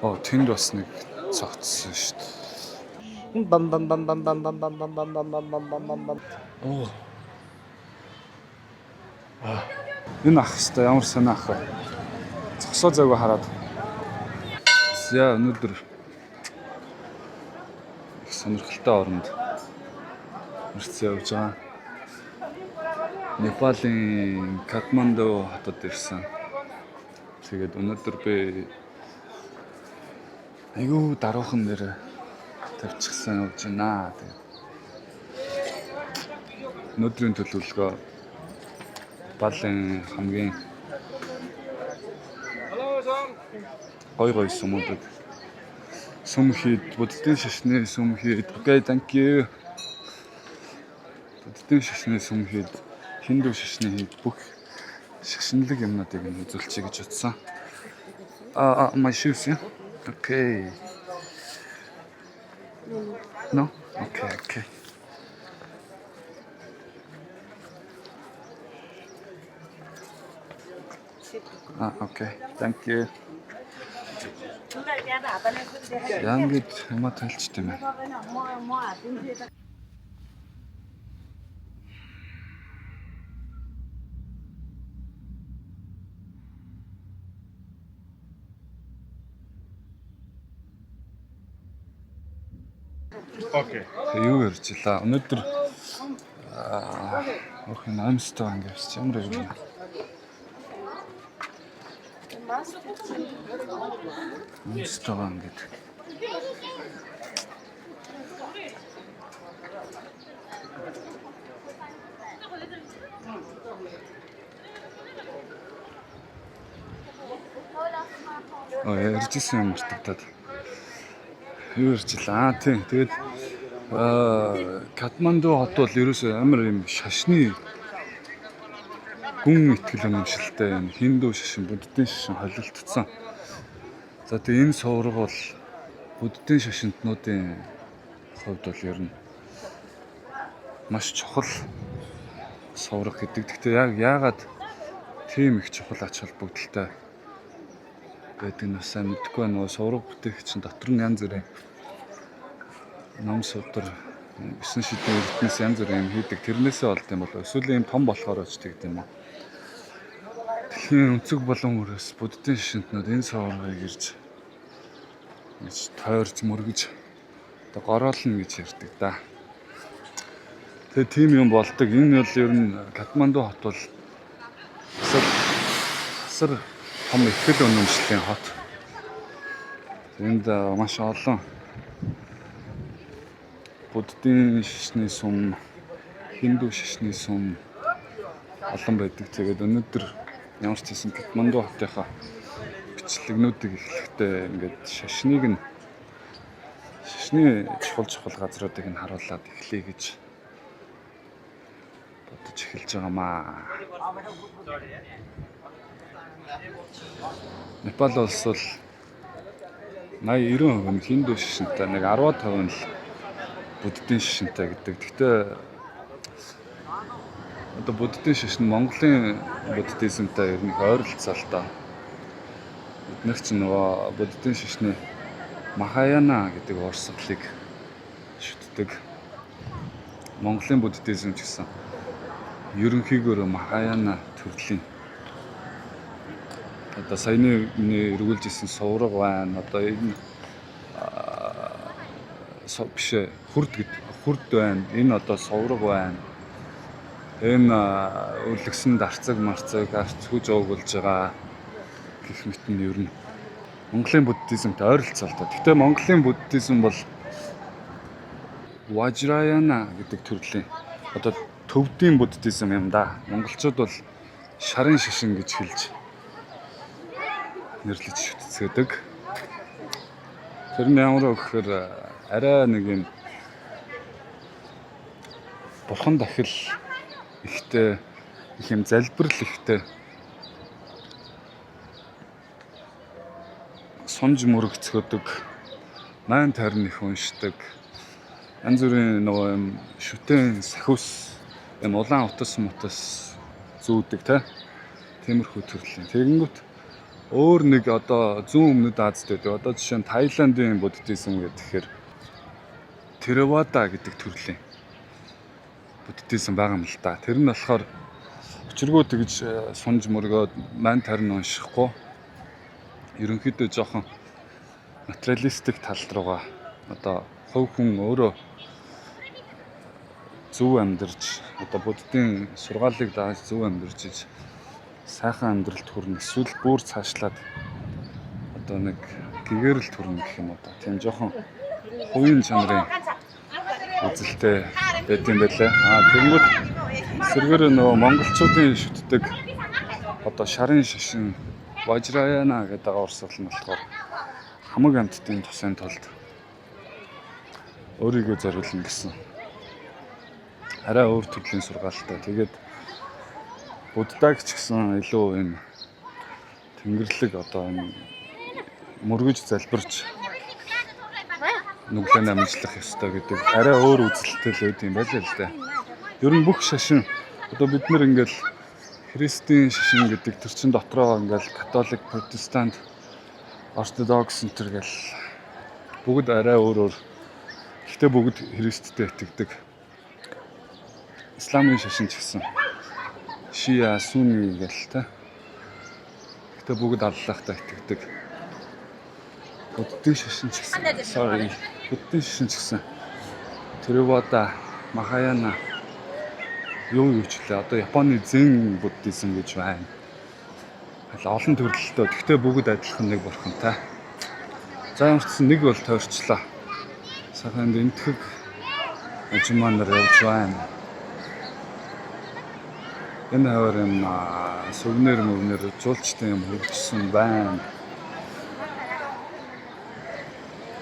Тэнд бас нэг цогцсон шүү дээ. Бам бам бам бам бам бам бам бам бам бам бам бам бам бам. Энэ ах хэвээр ямар санаа ах вэ? Зогсоо зайг хараад. За өнөөдөр их сонирхолтой оронд ирсэн явж байгаа. Непалийн Катманду хотод ирсэн. Тэгээд өнөөдөр би айгүй даруухан дээр тавьчихсан явж байна. Тэгээд өнөөдрийн төлөвлөгөө Непалийн хамгийн гой сумуудад сум хийд, буддын шашны сум хийд. Окей, thank you. Буддын шашны сум хийд, хинду шашны хийд бүх шашинлаг юмнуудыг үзүүлчихье гэж бодсон. My shoes, yeah? Okay. No? Okay. Okay. Thank you. Янгид хамаа талчт юм. Окей. Юу ярьчлаа. Өнөөдөр ох энэ амстаа ангиас ямар юм. Амстаа ангид. Ярьжсэн юм мартагдаад. Юу ярьчлаа. Тийм. Тэгээд Катманду хот бол ерөөсөө амар юм шашны гүн итгэл үнэмшилтэй юм. Хинду шашин, буддын шашин холилдсон. За тэгээд энэ сувраг бол буддын шашинтнуудын хувьд бол ер нь маш чухал сувраг гэдэг. Гэхдээ яагаад тийм их чухал ач холбогдолтой гэдэг нь сайн мэдэхгүй байна. Сувраг бүтээгч дотор нь янз бүрийн ном судар 9 шидийн эрдэнэс янз бүрийн юм хийдэг. Тэрнээсээ болд юм болоо. Эсвэл юм том болохоор ч гэдэг юм уу. Дэлхийн өнцөг болон өрөөс буддын шашинтнууд энэ суврагыг ирж тойрч мөргөж одоо гороолно гэж ярьдаг да. Тэгээ тийм юм болдог. Энэ бол ер нь Катманду хот бол асар том итгэл үнэмшлийн хот. Энд маш олон буддын шашны сум, хинду шашны сум олон байдаг. Тэгээд өнөөдөр ямар ч хэсэн Катманду хотынхаа бичлэгнүүдийг эхлэхдээ ингээд шашны чухал газруудыг нь харуулад эхлэе гэж бодож эхэлж байгаамаа. Непал улс бол 80-90% нь хинду шашинтай, нэг 10% нь л буддын шашинтай гэдэг. Гэхдээ одоо буддын шашин Монголын буддизмтай ер нь ойролцоо л доо. Бид нар ч нөгөө буддын шашны Махаяна гэдэг урсгалыг шүтдэг. Монголын буддизм ч гэсэн ерөнхийдөө Махаяна төрлийн одоо саяны эргүүлж исэн сувраг байна. Одоо энэ биш хурд байна. Энэ одоо сувраг байна. Энэ үлгсэн дарцаг марцаг арч хүж уугуулж байгаа гэх мэт нь ер нь Монголын буддизмтэй ойролцоо л доо. Гэхдээ Монголын буддизм бол Важраяна гэдэг төрлийн одоо төвдийн буддизм юм да. Монголчууд бол шарын шашин гэж хэлж нэрлэж шүтцгээдэг. Тэр нь ямар вэ гэхээр арай нэг юм бурхан дахил ихтэй их юм залбирал ихтэй сунж мөрөгцгöдөг, майн тарин их уншдаг, янз бүрийн нөгөө юм шүтэн сахиус юм улаан утас зүүдэг те. Тиймэрхүү төрлийн. Тэгэнгүүт өөр нэг одоо зүүн өмнөд Азид байдаг. Одоо жишээ нь Таиландын буддизм гэхээр Theravada гэдэг төрлийн буддизм байгаа юм л да. Тэр нь болохоор өчиргөө тэгж сунж мөргөөд мань тарин уншихгүй. Ерөнхийдөө жоохон материалистик тал руугаа одоо хувь хүн өөрөө зөв амьдарч одоо буддийн сургаалыг дааж зөв амьдарч иж сайхан амьдралд хүрнэ. Эсвэл бүр цаашлаад одоо нэг гэгэрэлт хүрнэ гэх юм одоо. Тийм жоохон хувийн чанарын үзэлтэй байт юм байлаа. Тэнгүүд сэргээр нөгөө монголчуудын шүтдэг одоо шарын шашин Важраяна гэдэг урсгал нь болохоор хамаг амьтдын тусын тулд өөрийгөө зориулна гэсэн арай өөр төрлийн сургаалтай. Тэгээд буддаг ч гэсэн илүү энэ тэнгэрлэг одоо энэ мөргөж залбирч нүглэн амжилах ёстой гэдэг арай өөр үзэлтэй л үүд юм байл л да. Ер нь бүх шашин одоо бид нар ингээл христийн шашин гэдэг тэр чин дотроо ингээл католик, протестант, ортодокс энтер гэл бүгд арай өөр. Гэхдээ бүгд христтэй итгэдэг. Исламын шашин ч гэсэн Шиа, Сүнни гэл та. Гэхдээ бүгд Аллахтай итгэдэг. Буддийн шашин ч гэсэн буддийн шашин ч гэсэн Theravada, Mahayana юу ч лээ. Одоо Японы Зен буддизм гэж байна. Олон төрөлтэй. Гэхдээ бүгд адилхан нэг бурхантай. За ямар ч гэсэн нэг бол тойрчлоо. Сайхан энтхэг ажиманаар явж байна. Энэ хавар юм сүвнэр мөвнэр жуулчтай юм хөгжсөн байна.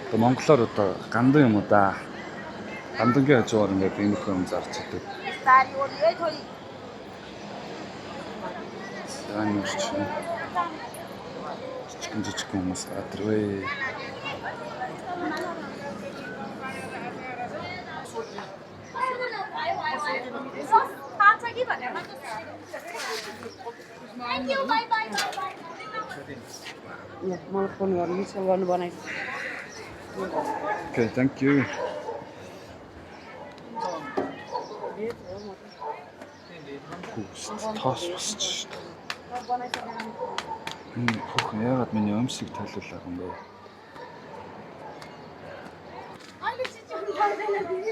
Одоо монголоор одоо гандан юм уу да. Гандангийн хажуугаар ингээд энэ хүн зарч идэг. Сайн урч. Жижиг хүмүүс адрвэ. Thank you, bye bye. Okay, thank you. Тоос босч шүү дээ. Энэ хөх яагаад миний өмсөг тайлуулах юм бэ?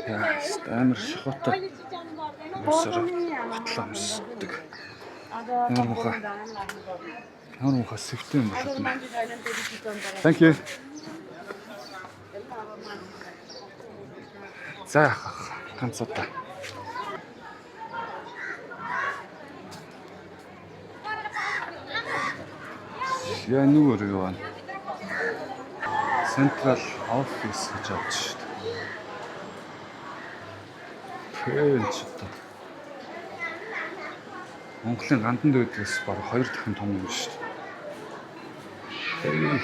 Яа, амар шохотой. Өсөр батламсдаг. Ямар муха сэвтэй юм байна. Thank you. За ганц удаа. Я нүгэр яваа. Central Office гэж авч шүү дээ. Пэж одоо. Монголын гандан дээдээс баг 2 дахин том юм шүү дээ.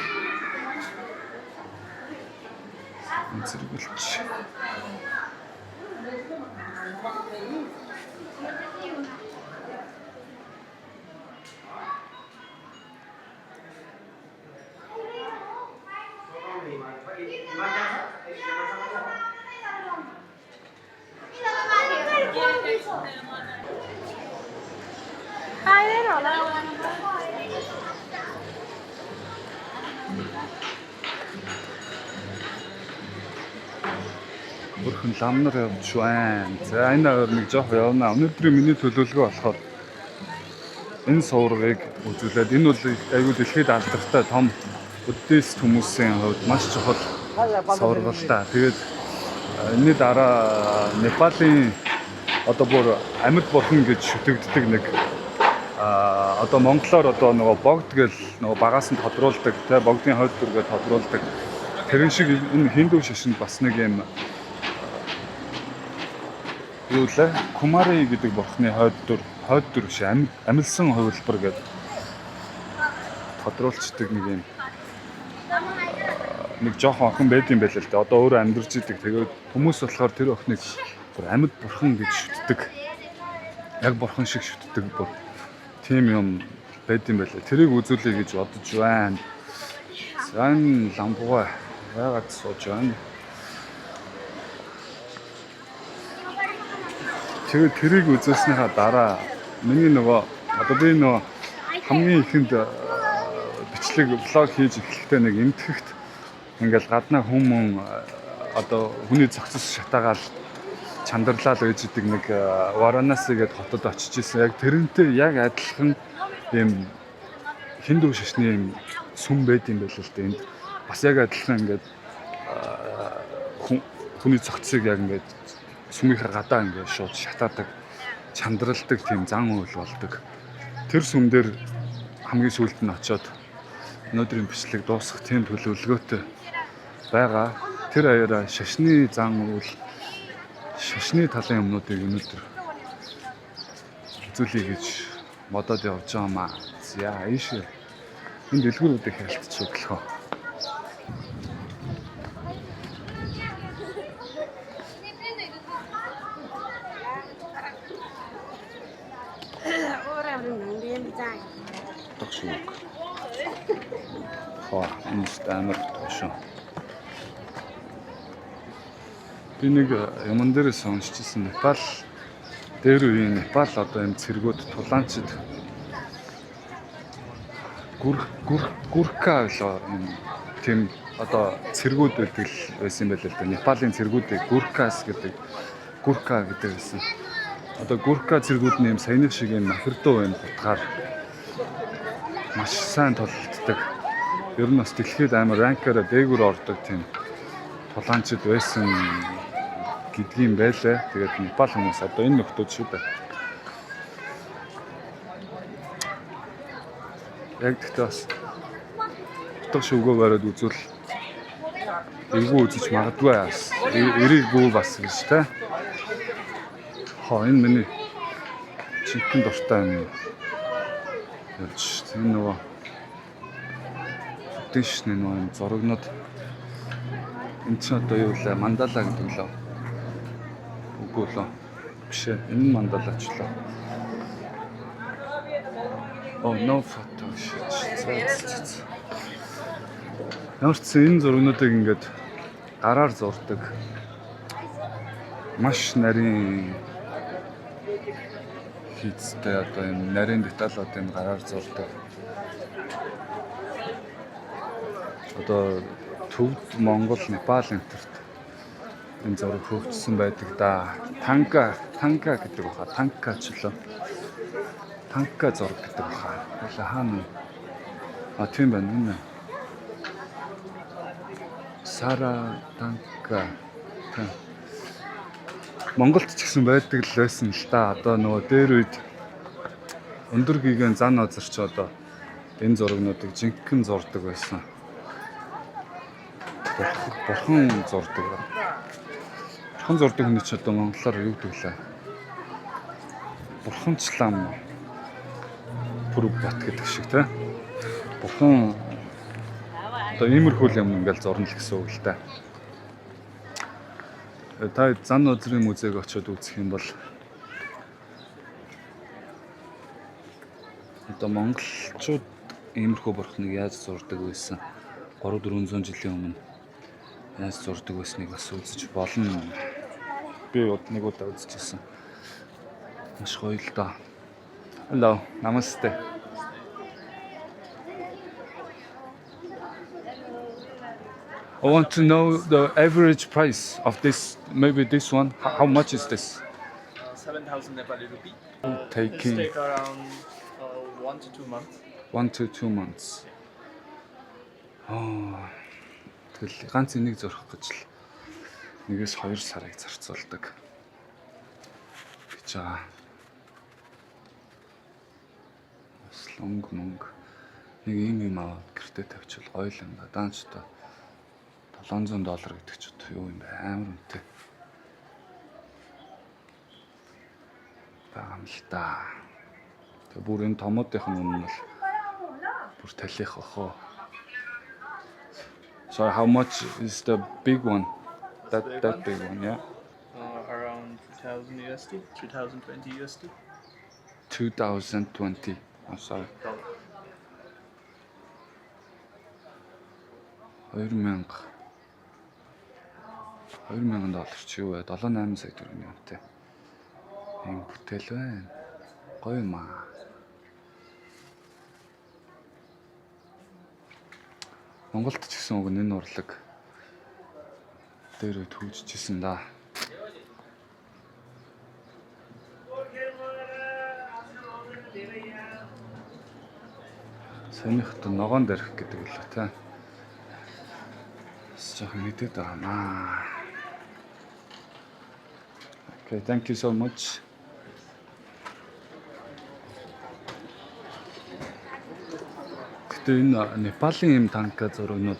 Зэрэглэж. Бүрхэн ламнар явж байна. За энэ аваар нэг жоох явна. Өнөөдрийн миний төлөвлөгөө болохоор энэ суургыг үзүүлээд энэ бол аюул дэлхийд алдартай том буддист хүмүүсийн хувьд маш чухал суургалтай. Тэгээд энэний дараа Непалийн одоо бүр амьд бурхан гэж шүтэгддэг нэг одоо монголоор одоо нөгөө богд гэл нөгөө багаас нь тодруулдаг, тэ богдын хойд дүргээ тодруулдаг. Тэрэн шиг энэ хинду шашинд бас нэг юм юу лээ? Кумари гэдэг бурхны хойд дүр биш амилсан хувилбар гэдэг тодруулцдаг нэг юм нэг жоохон охин байд юм байл л да. Одоо өөрөө амьдарч идэг. Тэгээд хүмүүс болохоор тэр охиныг амьд бурхан гэж шүтдэг. Яг бурхан шиг шүтдэг бүр тийм юм байд юм байлаа. Тэрийг үзүүлэе гэж бодож байна. Сан ламбуга яагаад сууж байна? Тэгээд тэрийг үзүүлснийхаа дараа миний нөгөө одоо би нөгөө хамгийн ихэнд бичлэг влог хийж эхлэхдээ нэг эмтгэхт ингээл гаднаа хүмүүс одоо хүний цогцос шатаагаал чандарлал байж идэг нэг Варанаси гээд хотод очиж исэн. Яг тэрнтэй яг адилхан ийм хиндүү шашны ийм сүм байд юм байл л да. Энд бас яг адилхан ингээд хүний цогцыг яг ингээд сүмийнхаа гадаа ингээд шууд шатаадаг, чандралдаг тийм зан үйл болдог. Тэр сүм дээр хамгийн сүүлд нь очиод өнөөдрийн бичлэг дуусгах тийм төлөвлөгөөтэй байгаа. Тэр аяараа шашны зан үйл, шашны талын юмнуудыг өнөөдөр үзүүлэе гэж бодоод явж байгаа маа. За ийш энэ дэлгүүрүүдийг харилцчих гэлхөө. Тагшуг. Энэ стамер тошоо. Би нэг юмн дээрээс уншижсэн Непал дээр үеийн Непал одоо энэ цэргүүд тулаанчид гурка болоо энэ тийм одоо цэргүүд байдаг байсан байл л да. Непалийн цэргүүдийг гуркас гэдэг байсан. Одоо гурка цэргүүд нь юм саяны шиг юм махирдуу байна утгаар маш сайн тулалддаг. Ер нь бас дэлхийд амар ранкаараа дээгүүр ордог тийм тулаанчид байсан гэдгийм байлаа. Тэгээд Непал хүмүүс одоо энэ нөхдүүд шүү дээ. Яг гэхдээ бас утга шүгөө бариад үзвэл эвгүй үзэж магадгүй бас эрийггүй бас гэж тэ. Энэ миний чимхэн дуртай юм. Явж энэ нөгөө дэшний нөгөө зурагнууд энэ ч одоо юу вэ? Мандала гэдэг лөө. Үгүй лөө. Биш ээ. Энэ мандалач лөө. No photo shit. Ямар ч энэ зурагнуудыг ингээд гараар зурдаг. Маш нарийн хийцтэй одоо энэ нарийн деталууд энэ гараар зурдаг. Одоо төвд Монгол, Непал энтерт энэ зураг хөгжсөн байдаг да. Танка гэдэг баха. Танкач лөө. Танка зураг гэдэг баха. Хаана? Тийм байна энэ. Сара танка. Монголд ч гэсэн байдаг л байсан л да. Одоо нөгөө дээр үед өндөр гигэн зан азарч одоо энэ зурагнуудыг жинхэнэ зурдаг байсан. Бурхан зурдаг. Бурхан зурдаг хүний ч одоо монголоор юу гэдэг лээ? Бурханчлам пүрэг бат гэдэг шиг те. Бурхан одоо иймэрхүү юм ингээл зурна л гэсэн үг л да. Та зан өдрийн музейг очиод үзэх юм бол одоо монголчууд иймэрхүү бурхныг яаж зурдаг байсан 300-400 жилийн өмнө яаж зурдаг байсныг бас үзэж болно. Би нэг удаа үзчихсэн. Маш гоё л доо. Hello, namaste. I want to know the average price of this, maybe this one. How much is this? 7,000 Nepali rupee. Taking This take around 1 to 2 months. 1 to 2 months. Тэгэл ганц энийг зурх гэж л 1-2 сарыг зарцуулдаг. Гэж байгаа. Бас мөнгө. Нэг юм аваад гэртээ тавьчихвал гоё л юм да. Даанч та $700 гэдэг ч юу юм бэ? Амар үнэтэй. Байгаа юм л да. Тэгээ бүр энэ томоодынх нь үнэ бол бүр талих охоо. So how much is the big one? That big one, yeah? Around 2,000 USD, 2,020 USD. 2020. Oh, sorry. $. $2000 ч юу вэ? 7-8 сая төгрөгийн үнэтэй. Энэ бүтээл байна. Гоё юм аа. Монголд ч гэсэн уг энэ урлаг дээр төвжижсэн да. Санийхд ногоон дэрх гэдэг л та. Жохон мэдээд байгаамаа. Okay, thank you so much. Гэтэ энэ Непалийн юм танка зурагнууд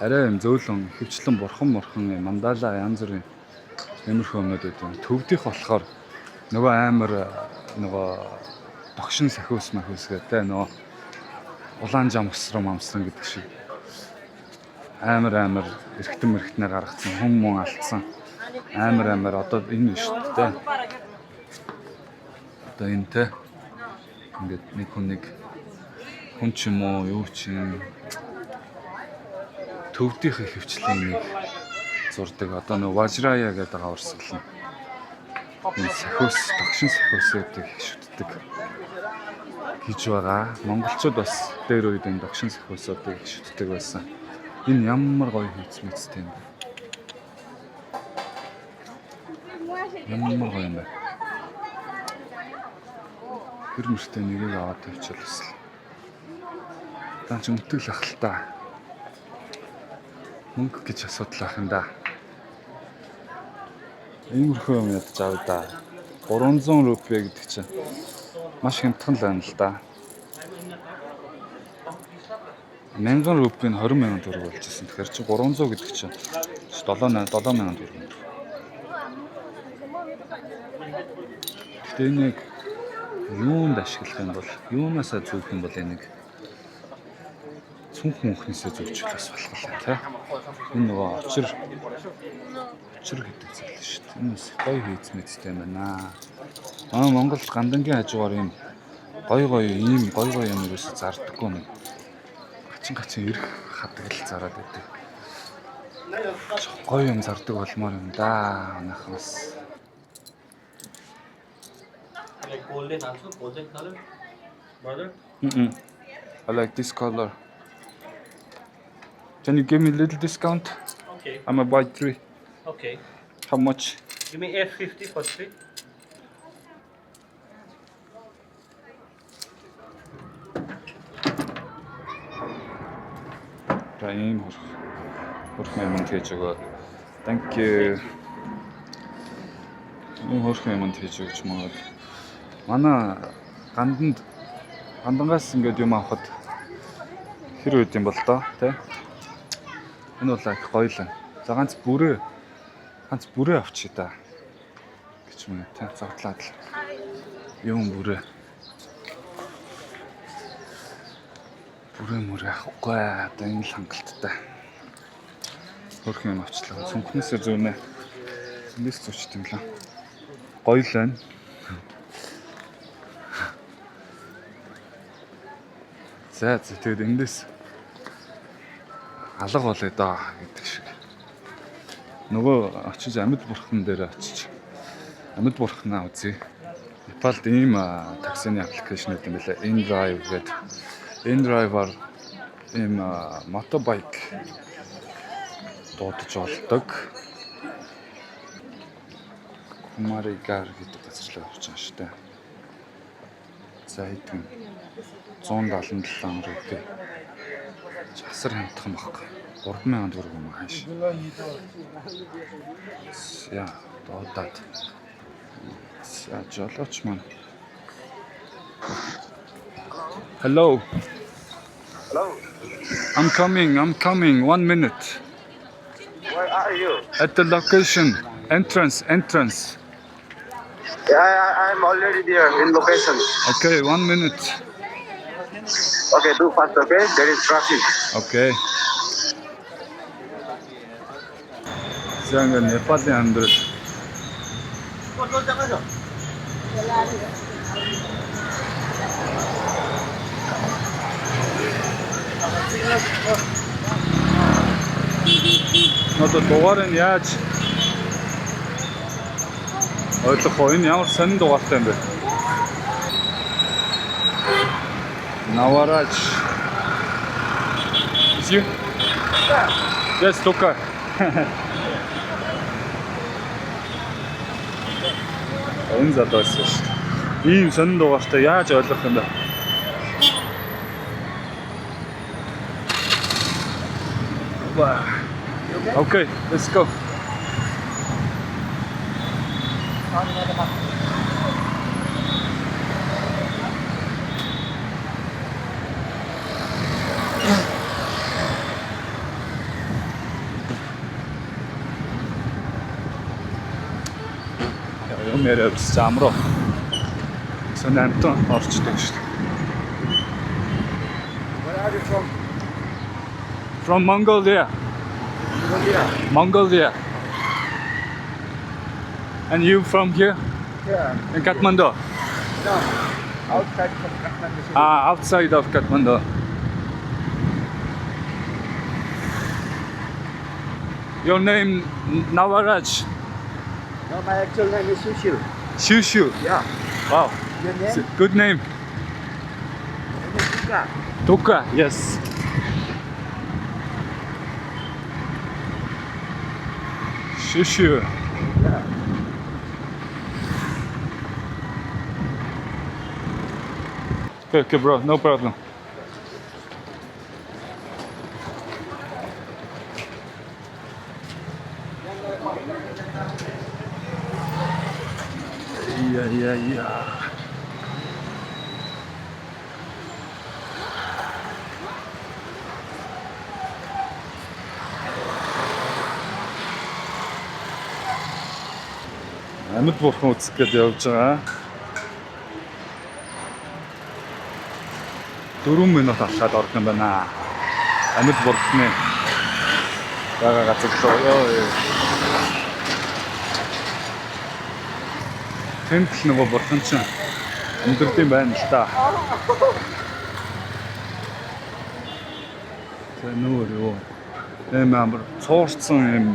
арай юм зөөлөн хөвчлэн бурхан юм мандала янз бүрийн иймэрхүү юмнууд байдаг. Төвдөх болохоор нөгөө амар нөгөө догшин сахиус гэдэг нөгөө улаан жамсрам амсран гэдэг шиг амар эргэтэн гаргацсан хүн алдсан амар одоо энэ шүү дээ. Одоо энэ те ингээд нэг хүн ч юм уу юу ч юм төвдөх хөвчлийн нэг зурдаг. Одоо нэг Важрая гэдэг аварсгална. Энэ сахиус догшин сахиус гэдэг шүтдэг гэж байгаа. Монголчууд бас дээр үед энэ догшин сахиусуудыг шүтдэг байсан. Энэ ямар гоё хийц мэдтэй юм бэ? Ямар гоё юм бэ? Тэр мөртөө нэрийг аваад тавьчихлаа. Дан ч өмтгөл ах л та. Мөнгө гэж асуудал ах юм да. Иймэрхүү юм ядаж аваа да. 300 рупи гэдэг чинь маш хямдхан л байна л да. 1000 рупийн 20,000 төгрөг болчихсон. Тэгэхээр чи 300 гэдэг чинь 7,000 төгрөг. Гэтэ энийг юунд ашиглах юм бол юунаасаа зүүх юм бол энийг цүнх мөнхнээсээ зүүчих бас болох юм тий. Энэ нөгөө очир гэдэг зүйл шүү дээ. Энэ гоё хийц мэдтэй юм байна. Монголд гандангийн хажуугаар ийм гоё юм ерөөсө зардаггүй нэг. Гачин ирэх хадгалал зараад байдаг. Гоё юм зардаг болмоор юм да. Анахаас. Like golden also, golden color, brother? I like this color. Can you give me a little discount? Okay. I'm gonna buy 3. Okay. How much? Give me 850 for 3. Ийм хөрх юмд хийж өгөө. Thank you. Энэ хөрх юмд хийж өгч маад. Манай гандангаас ингээд юм авахд хэр үед юм бол доо, тий? Энэ бол их гоё л. За ганц бүрээ авчи та. Гэж мөн тий зогтлаад л. Юм бүрээ. Бүрээ авахгүй одоо энэ л хангалттай. Хөрх юм авчлаа. Цүнхнээсээ зүүнэ. Эндээс зүүчт юм лээ. Гоё л байна. За тэгээд эндээс алга болъё доо гэдэг шиг. Нөгөө очиж амьд бурхан дээр очиж амьд бурханаа үзье. Непалд ийм таксины аппликейшн гэдэг юм байлаа. InDrive гэдэг. InDrive-аар ийм мотобайк дуудаж болдог. Kumarigar гэдэг газар л явж байгаа шүү дээ. За хэдэн 177 рупи. Асар хямдхан баггүй. 3,000 төгрөг юм ааш. Яа, дуудаад. Жолооч маань. Hello. Hello. I'm coming. 1 minute. Where are you? At the location. Entrance. Yeah, I'm already there in location. Okay, 1 minute. Okay, do fast, okay? There is traffic. Okay. Jangan Nepalin амьдрал. Надад дугаарыг яаж ойлгох вэ? Энэ ямар сонин дугаартай юм бэ? Navaraj. Is you? Yes, Luca. Энэ залуус шүү дээ. Ийм сонин дугаартай яаж ойлгох юм бэ? Wow. Okay, let's go. Юм яриад замруу. Сон амтан орчдөг шүү дээ. Where are you from? From Mongolia. Mongolia. And you from here? Yeah. In Kathmandu? No. Outside from Kathmandu city. Outside of Kathmandu. Your name Navaraj? No, my actual name is Sushil. Shushu. Yeah. Wow. Your name? Good name. Name is Tuka. Tuka, yes. Shushu. Yeah. Okay, bro, no problem. Yeah. Амьд бурхан үзэх гээд явж байгаа. 4 минут алхаад орох юм байна. Амьд бурханы байгаа газар руу. Тэнд л нөгөө бурхан чинь өндөрдөм байна л да. Тэгээ нүүр юу. Ийм амар цуурцсан юм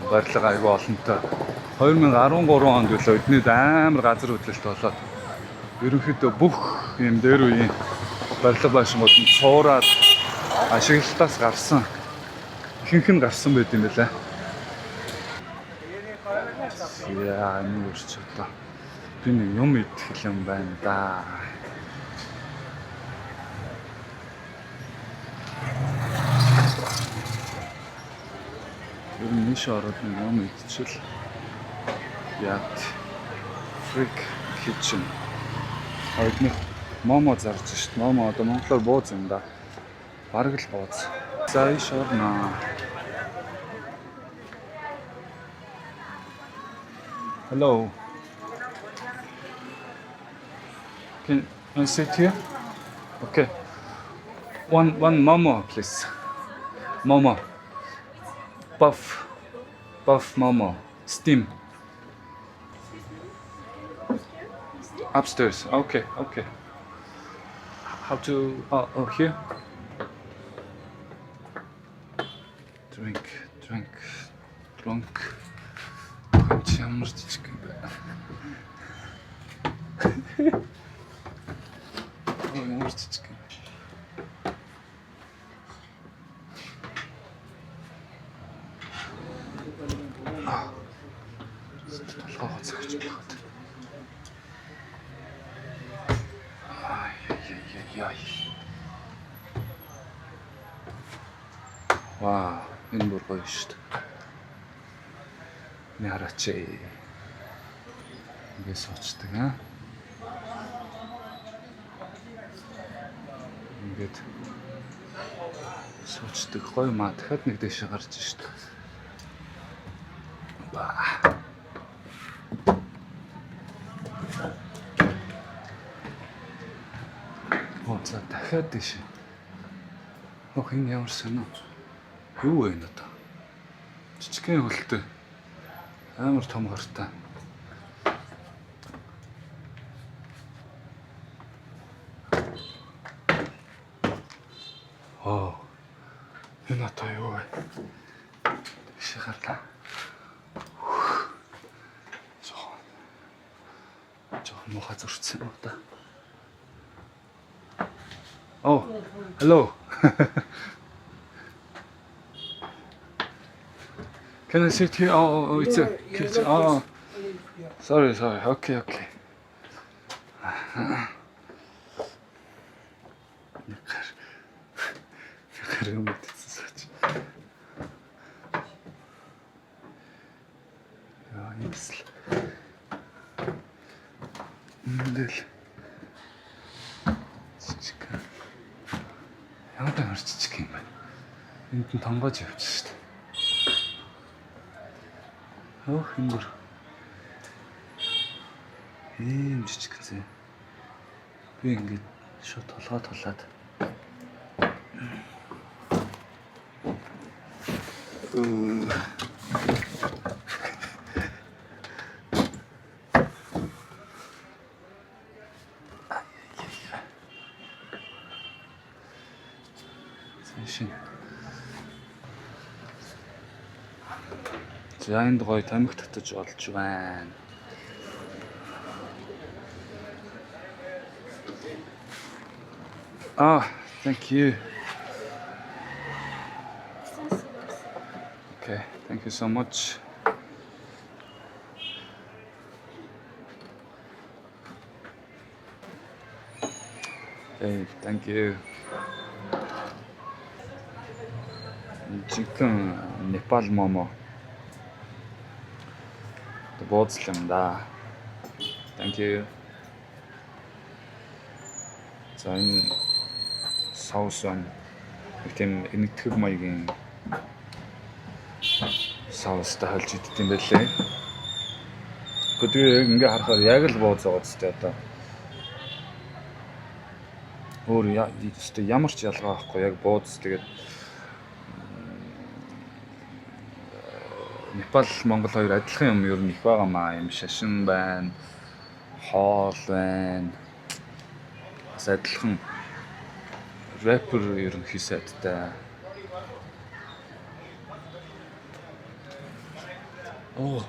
барилга аягүй олонтой. 2013 онд үлээ эднийд амар газар хөдлөлт болоод ерөнхийдөө бүх юм дээр үеийн барилга байшингууд нь цуураад ашиглалтаас гарсан. Ихэнх нь гарсан байт юм байлаа. Яа, нүрч одоо. Би нэг юм идэх юм байна да. Ер нь нэш ороод нэг юм идчихэл. Яат. Freak kitchen. Одны момо зарж шít. Момо одоо монголоор бууз юм да. Бараг л бууз. За иш орно. Hello. Can I sit here? Okay. One momo, please. Momo. Buff momo. Steam. Upstairs. Okay. How to? Oh, here. Drink. Ямар жижиг юм бэ? Ямар жижиг юм. Толгойгоо цагч багт. Яй. Вау, энэ бүр гоё шүү дээ. Нэг хараач. Ингээд суучдаг аа. Ингээд суучдаг гоё маа. Дахиад нэг дэше гарч шүү дээ. За дахиад дэше. Ох энэ ямар сонио. Юу вэ энэ одоо? Жижигхэн хөлтэй. Амар том хартай. Энэ одоо юу вэ? тийш гарлаа. Жоо муухай зурцсан юм да. Oh, hello. Can I sit here? Oh, it's a kitchen. Oh, sorry. Okay. Карам мэдчихсэн. Яа, юмсл. Мэдэл. Чичг. Яагаад харччих юм бэ? Энд нь тонгоож явчих шүү дээ. Ох, ингэр. Ийм жижиг зэ. Би ингээд шууд толгой. Шин. За энд гоё тамхи татаж олж байна. Thank you. Okay, thank you so much. Hey, thank you. Chicken Nepal momo. The бууцлам да. Thank you. За энэ соус нь тийм энэтхэг маягийн соустай холж идэх юм байлээ. Гэхдээ ингээ харахаар яг л бууз байгаа ч одоо. Өөр ямар ч ялгаа байхгүй яг бууз тэгээд Непал Монгол хоёр адилхан юм ер нь их байгаамаа. Юм шашин байна, хоол байна. Бас адилхан рэпер ер нь хийсэдтэй. Oh.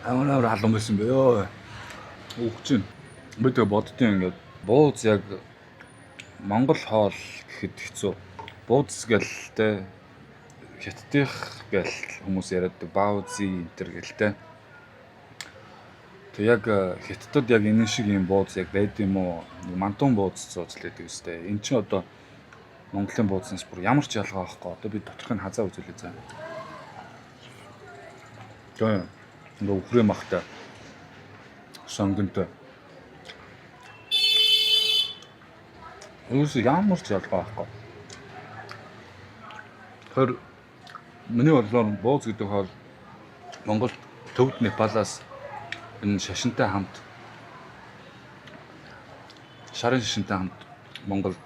Амнаар халуун байсан бэ ёо. Өгч юм. Би тэгээ боддtiin ингээд бууз яг Монгол хоол гэхэд хэцүү. Бууз гэлтэй хятадих гэл хүмүүс яриаддаг баузи энтер гэлтэй. Тэг яг хятадд яг энэ шиг юм бууз яг байд юм уу? Мантун бууз зооцлээдэг үстэй. Эн чинь одоо Монголын буузнаас бүр ямар ч ялгаа байхгүй. Одоо би доторхыг хазаа үзүүлээ заа. Тэг. Ингээ өхрөө махтай. Сонгонтой. Үгүй ямар ч ялгаа байхгүй. Тэр миний бодлоор бууз гэдэг хоол Монгол төвд Непалаас энэ шашинтай хамт шарын шашинтай хамт Монголд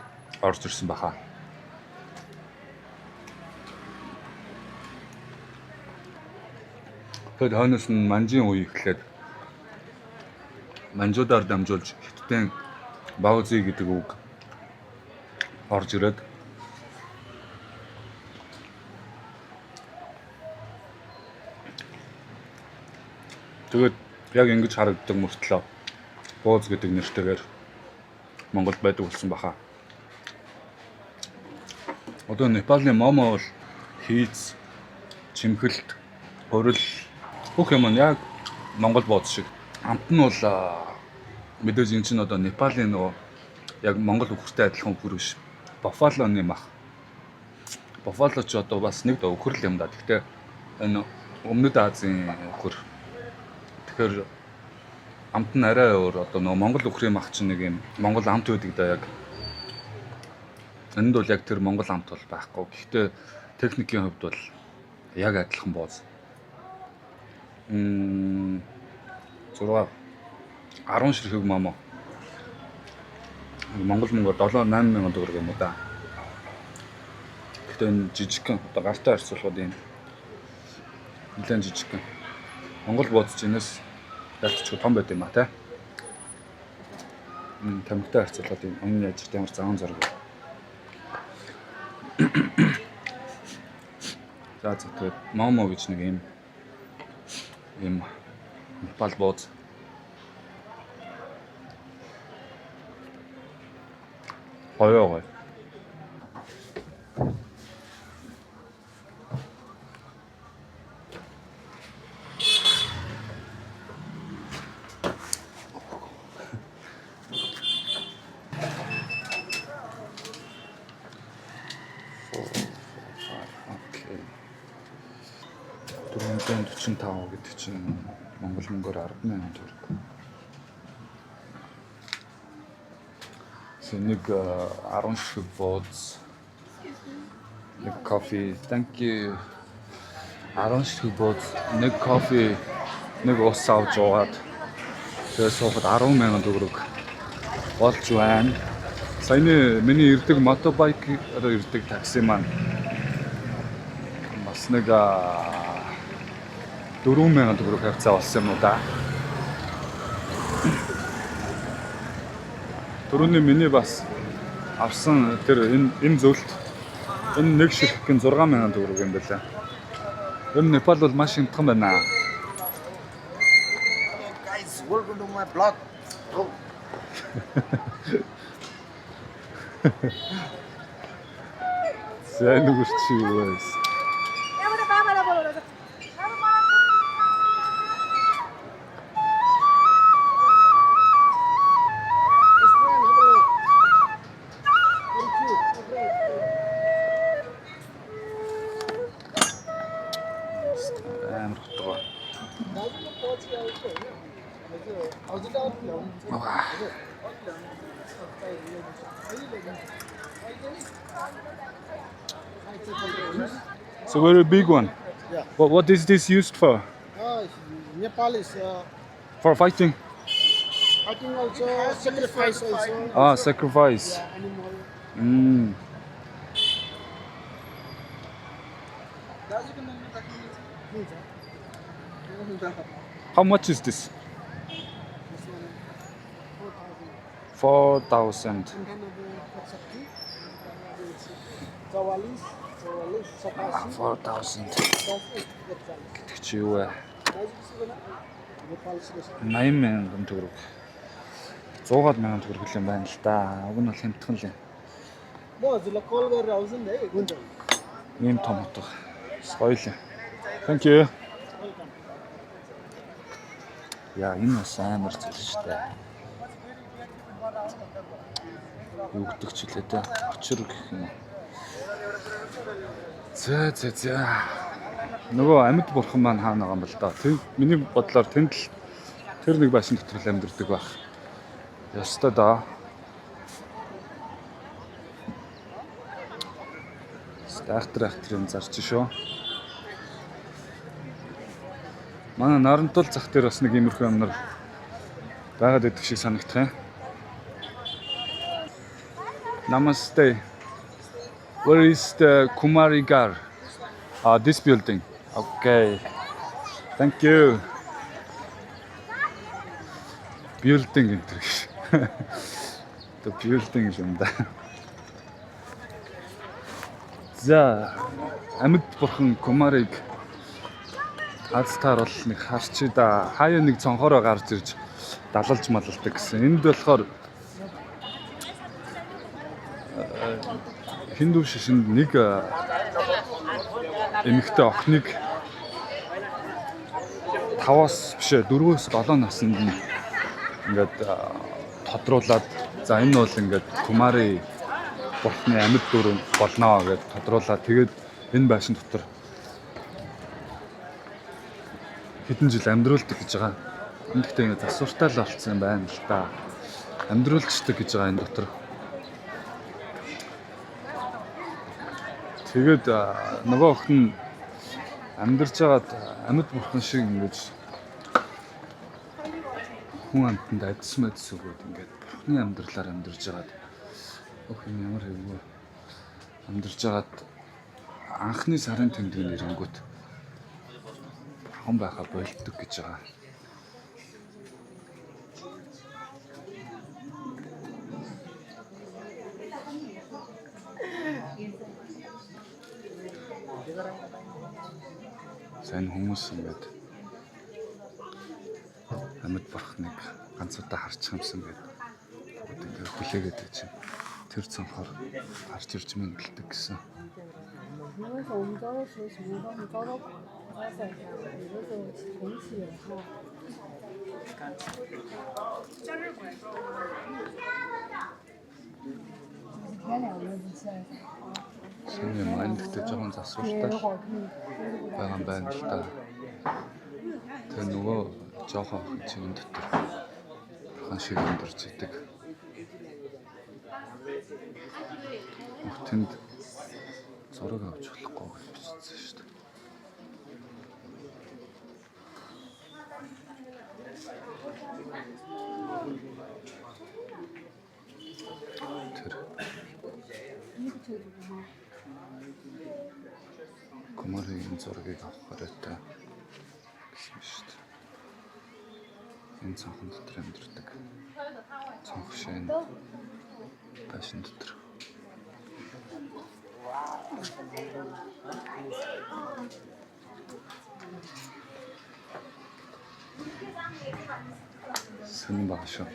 орж ирсэн баха. Тэгэд хойноос нь манжийн үе эхлээд манжуудаар дамжуулж хятадын баузи гэдэг үг орж ирээд тэгээд яг ингэж харагддаг мөртлөө бууз гэдэг нэртэйгээр Монголд байдаг болсон баха. Одоо Непалын момо бол хийц, чимхэлт, хурил бүх юм нь яг Монгол бууз шиг. Амт нь бол мэдээж энэ чинь одоо Непалын нөгөө яг Монгол өхөртэй адилхан өхөр биш. Буффалоны мах. Буффало ч одоо бас нэг өхөрл юм да. Гэхдээ энэ Өмнөд Азийн өхөр. Тэгэхээр амт нь арай өөр. Одоо нөгөө Монгол өхрийн мах чинь нэг юм Монгол амт байдаг да яг. Энд бол яг тэр Монгол амт бол байхгүй. Гэхдээ техникийн хувьд бол яг адилхан бууз. 6 10 ширхэг момо. Монгол 7-8 мянган төгрөг юм уу да. Гэхдээ энэ жижигхэн одоо гартаа харьцуулахад юм Нэлээд жижиг гэн. Монгол бууз чинээс ялцчих том байд юм а те. Тамхитай харьцуулахад энэ өмнө яжирт ямар заван зураг. За тэгээд Момо гэж нэг ийм Непал бууз. Гоё. Окей. 445 гэдэг чинь Монгол мөнгөөр 10,000 төгрөг. Нэг 10 ширхэг бууз. Нэг кофе. Thank you. 10 ширхэг бууз, нэг кофе, нэг ус авч уугаад тэгээ суухад 10,000 төгрөг болж байна. Саяны миний ирдэг мотобайкаар ирдэг такси маань бас нэг 4,000 төгрөг хавцаа болсон юм уу да. Түрүүний миний бас авсан тэр энэ зөвлөлт энэ нэг ширхгийн 6,000 төгрөг юм байна. Энэ Непал бол маш хямдхан байна. Guys, welcome to my blog. Oh. Сайн нүгэрч юу вэ? Амар хутгаа. So very big one. Yeah. What is this used for? Nepal is For fighting? fighting also, sacrifice also. Sacrifice. Animal. How much is this? 4,000. Chawalis, 4,000. Гэдэг чи юу вэ? Nepal is 80,000 төгрөг. 100,000 төгрөг юм байна л да. Уг нь бол хямдхан л юм. Mo zila call गरेर आउँछ नि है हुन्छ Ийм том утга. Соёл. Thank you. Яа, энэ бас амар зүйл шүү дээ. Юу гэдэг ч хэлээ дээ. Очир гэх юм. За. Нөгөө амьд бурхан маань хаана байгаа юм бол да. Миний бодлоор тэнд л тэр нэг байшин дотор л амьдэрдэг байх. Ястаа да. Ахтар юм зарч шүү. Манай Нарантул зах дээр бас нэг иймэрхүү юмнар байгаад идэх шиг санагдах юм. Namaste. Where is the Kumari Gar? This building. Okay. Thank you. Building энэ. The building юм да. За, амьд бурхан Кумарыг хацтаар бол нэг харчид хаяа нэг цонхороо гарч ирж далалж малалдаг гэсэн. Энд болохоор Хинду шишинд нэг эмэгтэй охиныг 5-аас биш 4-өөс 7 наснд нь ингээд тодруулаад за энэ бол ингээд Кумари бурхны амьд дүр болно гэж тодруулаад тэгээд энэ байшин дотор хэдэн жил амьдруулдаг гэж байгаа. Эндэгтэй ингэ засвартай л болцсон юм байна л да. Амьдруулчдаг гэж байгаа энэ дотор. Тэгээд нөгөө охин амьдарч байгаад амьд бурхан шиг ингэж хүн амтанд адис мэдс өгөөд ингээд бурхны амьдралаар амьдарч байгаад охин ямар хэвгүй амьдарч байгаад анхны сарын тэмдэг нэрэнгүүт бурхан байхаа болдог гэж байгаа. Сайн хүмүүс ингээд амьд бурхныг ганц удаа харчих юмсан гэдэг. Тэгээд хүлээгээд байж юм. Тэр цанхаар гарч ирж мэдлдэг гэсэн. 那个时候我们找到是什么？我们找到那时候空气也好。 Шинэ маань гэхдээ жоохон засвартай байгаа юм байна л да. Тэр нөгөө жоохон чинь дотор бурхан шиг амьдарч идэг. Тэнд зураг авч болохгүй гэж бичсэн шүү дээ. Тэр Kumariгийн зургийг авах хэрэгтэй гэсэн шүү дээ. Энэ цонхон дотор амьдардаг. Цонх шин башин дотор. Сэн баг шүү.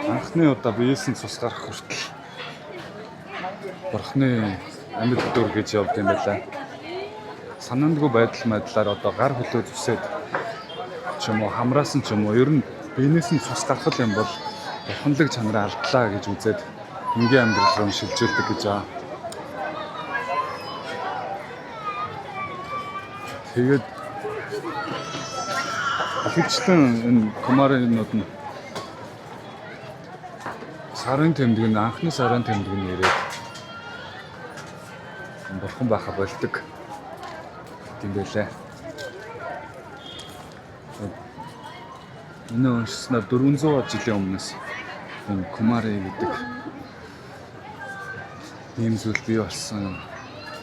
Анхны удаа биесэн цус гарах хүртэл бурхны амьд дүр гэж явд юм байлаа. Санаандгүй байдлаар одоо гар хөлөө зүсээд ч юм уу хамраасан ч юм уу ер нь биенээс нь цус гарах юм бол бурханлаг чанараа алдлаа гэж үзээд энгийн амьдрал руу шилжүүлдэг гэж байгаа. Тэгээд ихэвчлэн энэ Kumariинууд нь сарын тэмдэг нь анхны сарын тэмдэг нь ирээд бурхан байхаа болдог юм байлаа. Энэ уншснаар 400 жилийн өмнөөс энэ Kumari гэдэг ийм зүйл бий болсон,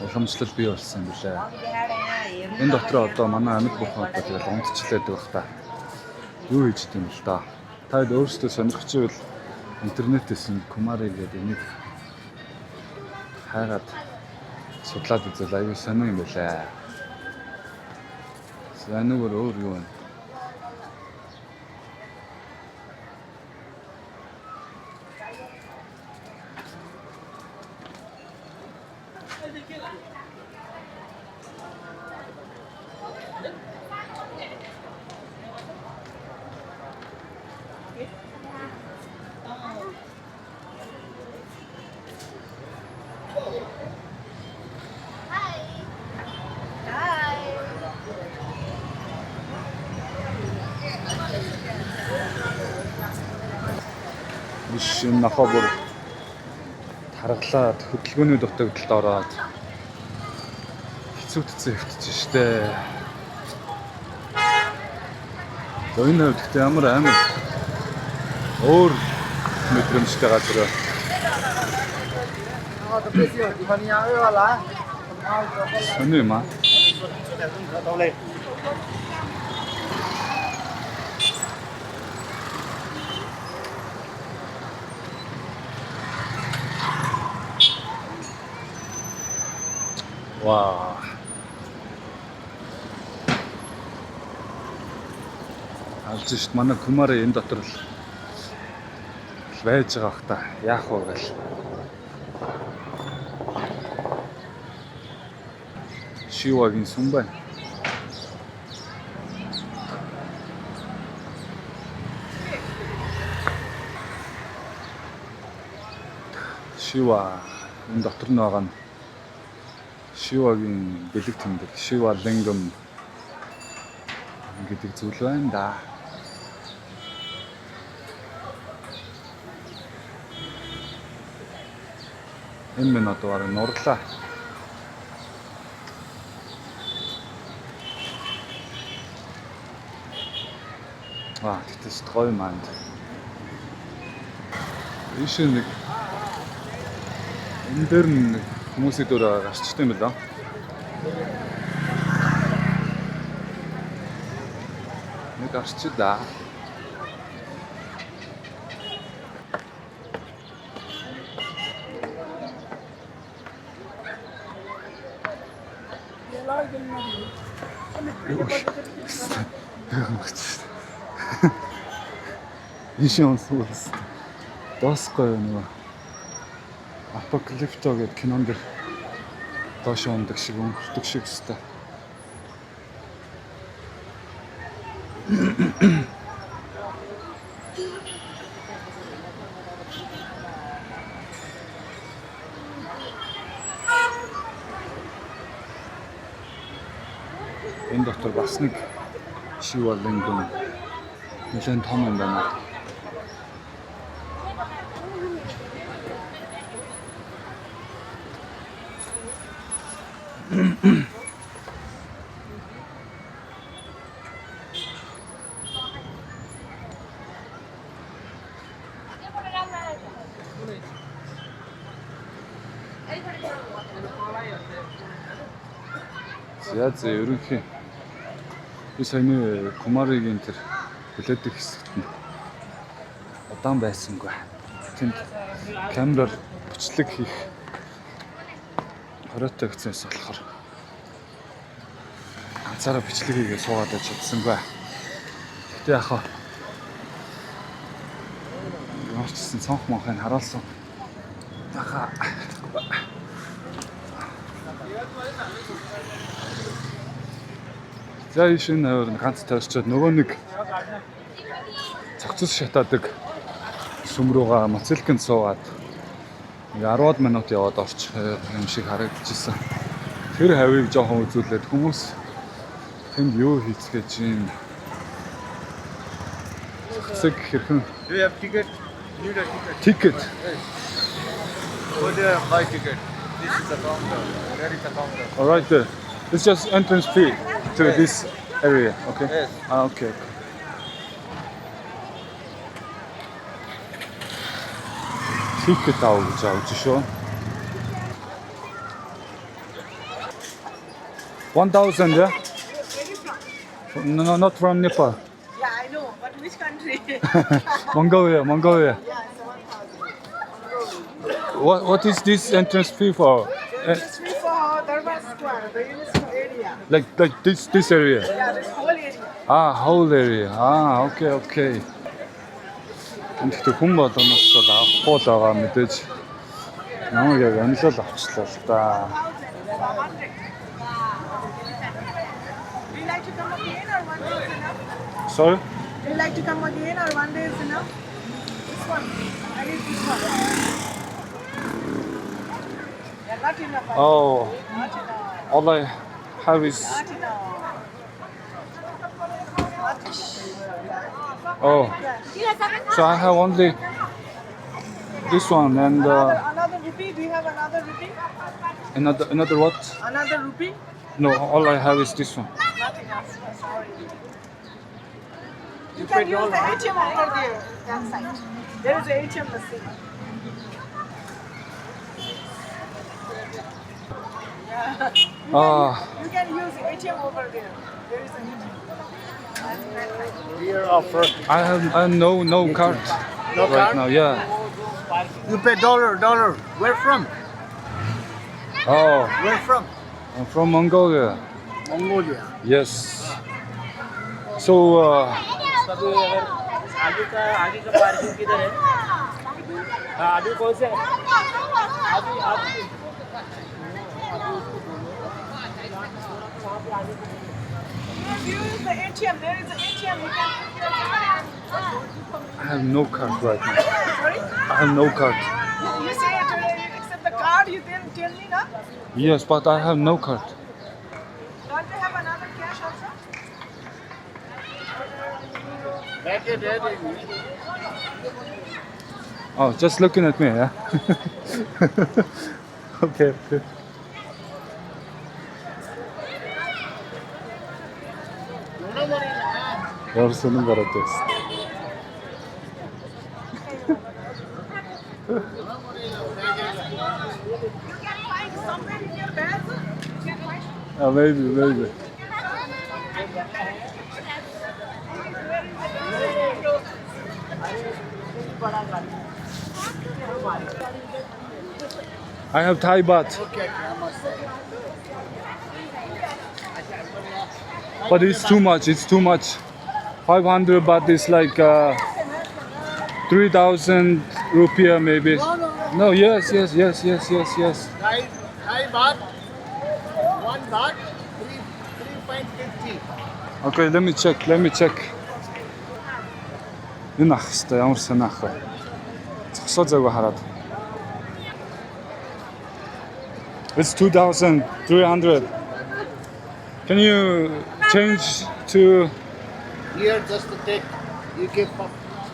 уламжлал бий болсон юм билээ. Энэ дотор одоо манай амьд бурхан одоо тэгэл унтчлаад байх та. Юу хийж тийм л да. Та өөрсдөө сонирхч ивэл интернетээс энэ Kumari гэдэг энийг хайгаад судлаад үзэл аюу сонир юм байлаа. Санаагаар өөр юу вэ? Шин нахабар таргалаад хөдөлгөөний дутагдалд ороод хэцүүдцэн хөвтөж штэ. Энэ хөвдөлт ямар амар өөр мэдрэмжтэй газар. Сони юм аа. Вау. Алж шít манай Kumari энэ дотор л байж байгаа бах та. Яах вэ гэл. Шивагийн сүм байна. Шива энэ дотор нь байгаа нь Шивагийн бэлэг тэмдэг, Шива Лингам гэдэг зүйл байна да. Энэ минь одоо нурлаа. Тэгтээс гоё манд. Ийш нэг энэ дээр нэг хүмүүсийн дүр гарчтай юм байна. Нэг арчлаа. Ишэн суулс. Досгой нөгөө Апокалипто гэдэг кинонд доош ундаг шиг өнгөрдөг шиг өстэй. Энэ дотор бас нэг шивалингон нэлээд том юм байна. За ерөнхий би саяны Кумаригийн тэр хүлээдэг хэсэгт нь удаан байсангүй. Тэнд камераар бичлэг хийх хоройтой гэснээс болохоор ганцаараа бичлэг хийгээ суугаад байж чадсангүй. Гэтэ яах вэ? Ямар ч гэсэн цонх монхыг харуулсан. Таха. За ишин ганц таарчаад нөгөө нэг цогцос шатаадаг сүм руугаа моцилкэнд суугаад 10 минут яваад орчих юм шиг харагдчихсан. Тэр хавийг жоохон үзүүлээд хүмүүс тэнд юу хийцгээж юм. Цогцог хэрхэн? Do you have ticket? Need a ticket. Ticket. Go there and buy ticket. This is the counter. Where is the counter? All right there. It's just entrance fee to this area. Okay. Yes. Okay. Ticket авах гэж шүү. 1,000, yeah? No, not from Nepal. Yeah, I know, but which country? Mongolia. Yeah, it's 1,000. What is this entrance fee for? It's free for Darbar Square, the UNESCO area. Like this area? Yeah, this whole area. Whole area. Okay. Гэхдээ хүн болгоноос бол авахгүй л байгаа мэдээж. Намайг яг онлол авчлаа л да. 1,000. Do you like to come again or one day is enough? Sorry? Do you like to come again or one day is enough? This one. I need this one. Yeah, not enough. Oh, Not enough. all I have is Not enough. oh. So I have only this one and Another rupee. Do you have another rupee? another what? Another rupee? No, all I have is this one. Not enough. Sorry. You can use the ATM over there. That side. There is an ATM machine. You can use ATM over there. There is an ATM. Here offer. I have no card No right card? now. Yeah. You pay dollar. Where from? Oh, Where from? I'm from Mongolia. Mongolia. Yes. So आगे का पार्किंग किधर है? आगे कौन से? Use the ATM. There is an ATM. You can use the I have no card right now. Sorry? I have no card. You say you accept the card. You then tell me, na? Yes, but I have no card. Don't you have another cash also? Make it ready. Oh, just looking at me, yeah? Okay. Yarısının karatesi. You can find somewhere in your bag. You can find. Maybe. I have Thai baht. But it's too much. 500 baht is like 3,000 rupiah maybe. No, yes. Thai baht, 1 baht, 3.50. Okay, let me check. Энэ ах хэвээр ямар санаа ах вэ? Зогсоо зайг хараад. It's 2,300. Can you change to Here, just to take, you give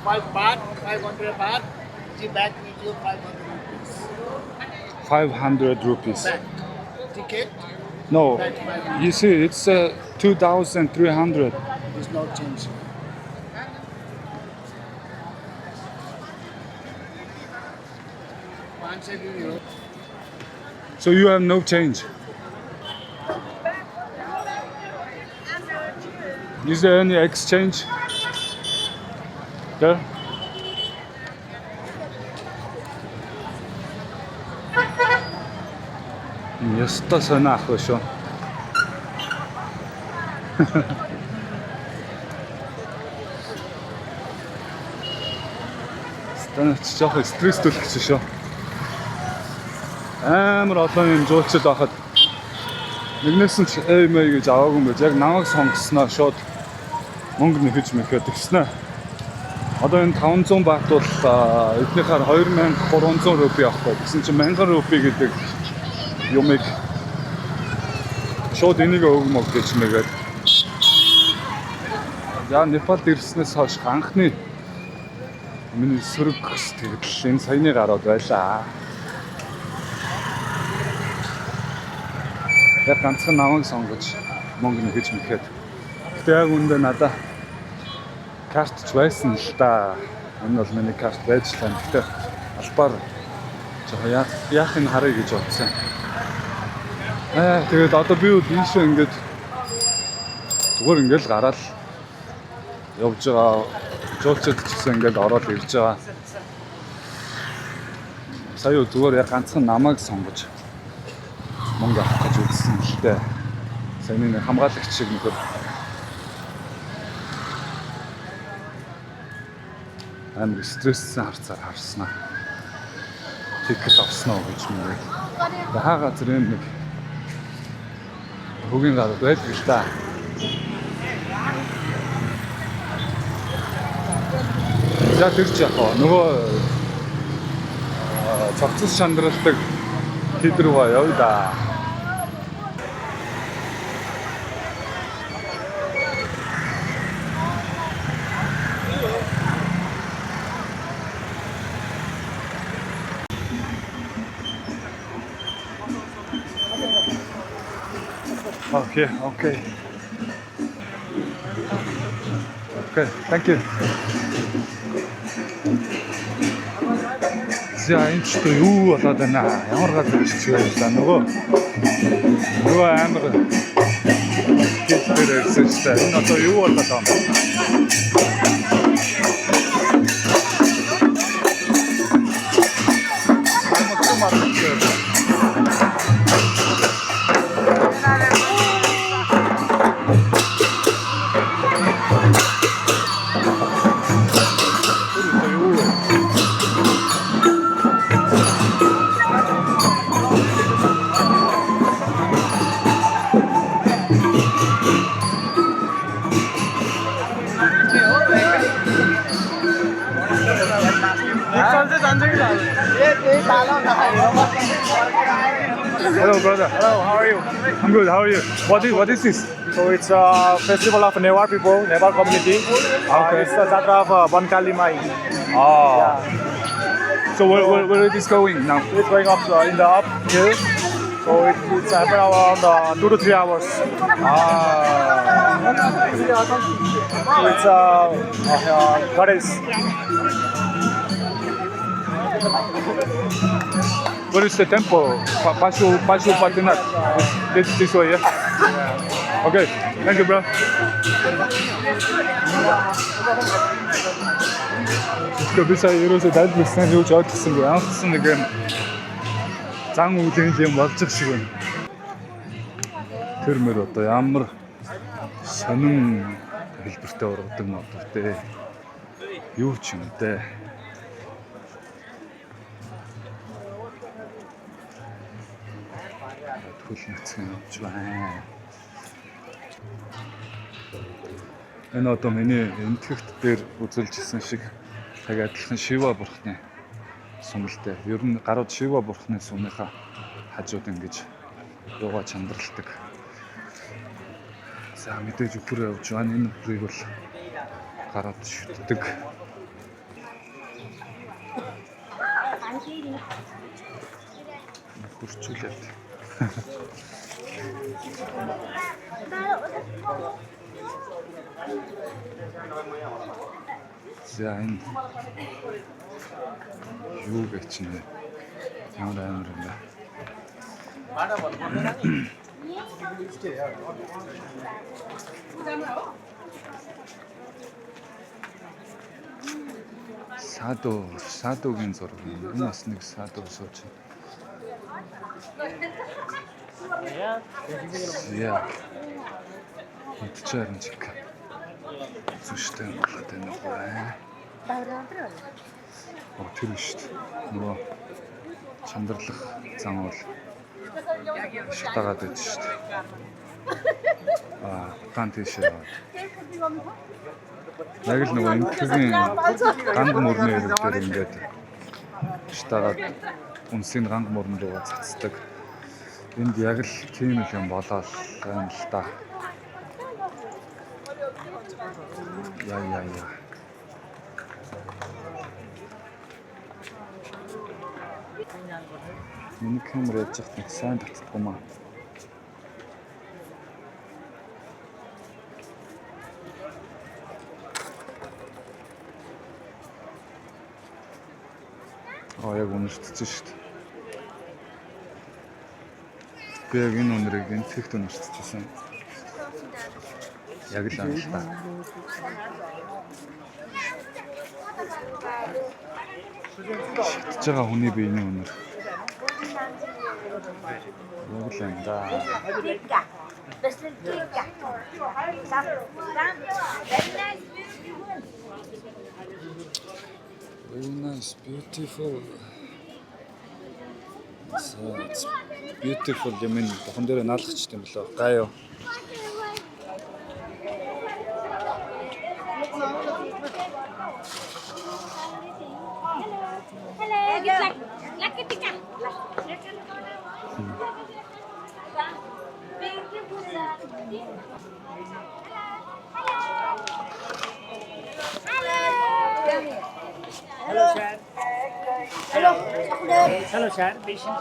5 baht, 500 baht. The back with you 500 rupees. 500 rupees? Back. Ticket, No, back 500. you see, it's 2,300. There's no change. Once again, you. So you have no change. Is there any exchange there? Яста санаа ах шүү. Станач жоох стресстүүлэх шүү. Амар олон юм жуулчд байхад нэгнээс нь мэй гэж аваагүй юм байж яг намайг сонгосноо шууд мөнгө нэхэж мэхэд гиснэ. Одоо энэ 500 бат бол эднийхээр 2,300 рупи авахгүй. Гэсэн чинь 1000 рупи гэдэг юмыг шууд энийг өгмөг гэж нэгээд. Яа Непалд ирснээс хойш анхны миний сөрөг сэтгэл энэ саяны гараад байлаа. Яг ганцхан намайг сонгож мөнгө нэгэж мэхэд. Гэтэ яг үндэ надаа картч байсан л да. Энэ бол миний карт байж тань. Гэтэ албаар жоо яах юм харъя гэж бодсон. Тэгээд одоо би үл ийшээ ингээд зүгээр ингээд гараад явж байгаа. Жуулчд ч гэсэн ингээд ороод ирж байгаа. Сая зүгээр яг ганцхан намайг сонгож мөнгө авах гэж үзсэн л дээ. Саяны нэг хамгаалагч шиг нөхөр. Амар стресссэн харснаа. Тикет авснаа гэж мөрөө. Хаа газар юм нэг хөгийн гарууд байдаг л та. За тэр ч яг нөгөө цогцос шандралдаг хэд рүү явъя да. Okay, thank you. За энэ ч юу болоод байна? Ямар газар ирж байлаа нөгөө амар хэлбэр ирсэн ч та энэ одоо юу болоод байна? Hello, brother. Hello, how are you? I'm good. How are you? What is this? So it's a festival of Newar people, Newar community. Okay. It's the Jatra of Bankali Mai. So where is this going now? It's going up in the up hill. So it's happened around 2 to 3 hours. So it's goddess. Where is the temple? Pashupatinath. This way, yeah? Okay, thank you, bro. Гэхдээ би сая ерөөсөө дайдлсан юу ч ойлгосонгүй. Анхсан нэг юм зан үйл юм болж их шиг байна. Тэр мөр одоо ямар сонин хэлбэртэй ургадаг модтой те. Юу ч юм те. Хөл нэгцэн явж байна. Энэ одоо миний энтгэгт дээр үзүүлжсэн шиг цаг адилхан Шива бурхны сумлтай. Ер нь гарууд Шива бурхны сумынхаа хажууд ингэж юугаа чандралдаг. За мэдээж үхрээ явж байна. Энэ үхрийг бол гараад шүтдэг. Хурцуулаад. За энэ юу гэж нэ ямар амар юм бэ? Садогийн зураг юм. Энэ бас нэг садо сууж байна. Яа. Идчихээр нь чиг. Зүштэй болоод байна уу? Тэр нь шүү дээ. Нөгөө чандарлах зам бол шатагаад байж шүү дээ. Тан тийшээ. Яг л нөгөө энтгэгийн ганг мөрний дээр ингээд шатагаад үнсийн ганг мөрн рүү цацдаг. Энд яг л тийм юм болоод байна л та. Яа. Миний камер яаж нэг сайн татдаггүй маа. Яг үнэртсэн шүү дээ. Би яг энэ үнэрийг энтгэгт үнэртсэн. Яг л аа л та. Шатж байгаа хүний биений үнэр. Яг л энэ да. Very nice, beautiful. So it's beautiful юм энэ тохон дээр наалгачтай юм болоо. Гай юу. Hello, sir. Patient